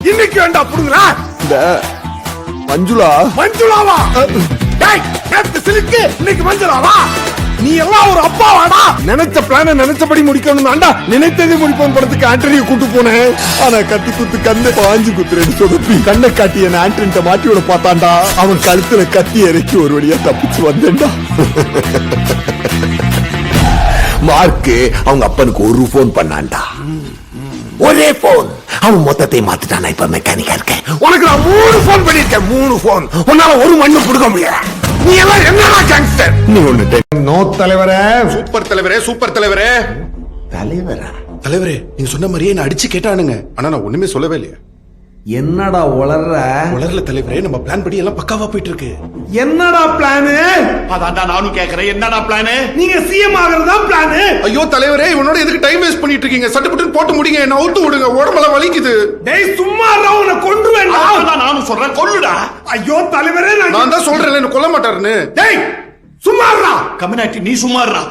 இன்னைக்கு வேண்டா புடுங்கடா. இந்த மஞ்சுளா மஞ்சுளாவா? டேய், நேத்து சிலுக்கு இன்னைக்கு மஞ்சுளாவா? நீ எல்லாம் ஒரு அப்பாவாடா? நினைச்ச பிளான நினைச்சபடி முடிக்கணும் தாண்டா நினைத்ததை முடிப்போம் படத்துக்கு ஆண்டனியை கூட்டு போனேன். ஆனா கத்தி குத்து கண்ணை பாஞ்சு குத்துறேன்னு சொதப்பி கண்ணை காட்டி என்ன ஆண்டனிட்ட மாட்டி விட பார்த்தாண்டா. அவன் கழுத்துல கத்தி இறக்கி ஒரு வழியா தப்பிச்சு வந்தேன்டா. மார்க்கு அவங்க அப்பனுக்கு ஒரு போன் பண்ணான்டா. ஒரே போன். அவன் மொத்தத்தை மாத்திட்டான். இப்ப மெக்கானிக்கா இருக்கேன். உனக்கு நான் 3 போன் பண்ணிருக்கேன். 3 போன். உன்னால ஒரு மண்ணு புடுங்க முடியல. நீ எல்லாம் என்னடா கேங்ஸ்டர்? நீ ஒண்ணு நோ தலைவரே. சூப்பர் தலைவரே, சூப்பர் தலைவரே. தலைவரா? தலைவரே, நீங்க சொன்ன மாதிரியே நான் அடிச்சு கேட்டானுங்க. ஆனா நான் ஒண்ணுமே சொல்லவே இல்லையா. என்னடா உளர்ற? வளரல தலைவரே, நம்ம பிளான் படி எல்லாம் பக்காவா போயிட்டு இருக்கு. என்னடா பிளானு? அதான்டா நானும் கேக்குறேன். என்னடா பிளான்? நீங்க சிஎம் ஆகிறதா பிளானு? ஐயோ தலைவரே, இவனோட எதுக்கு டைம் வேஸ்ட் பண்ணிட்டு இருக்கீங்க? சட்டுப்பட்டு போட்டு முடிங்க. என்ன அவுத்து விடுங்க. உடம்பெல்லாம் வலிக்குது. டேய் சும்மா இருடா, உன்னை கொன்றுவேன்டா. அதான் நானும் சொல்றேன், கொல்லுடா. ஐயோ தலைவரே, நான் தான் சொல்றேன் என்ன கொல்ல மாட்டாருன்னு. டேய் சும்மா இருடா. கம்யூனிட்டி நீ சும்மா இருடா.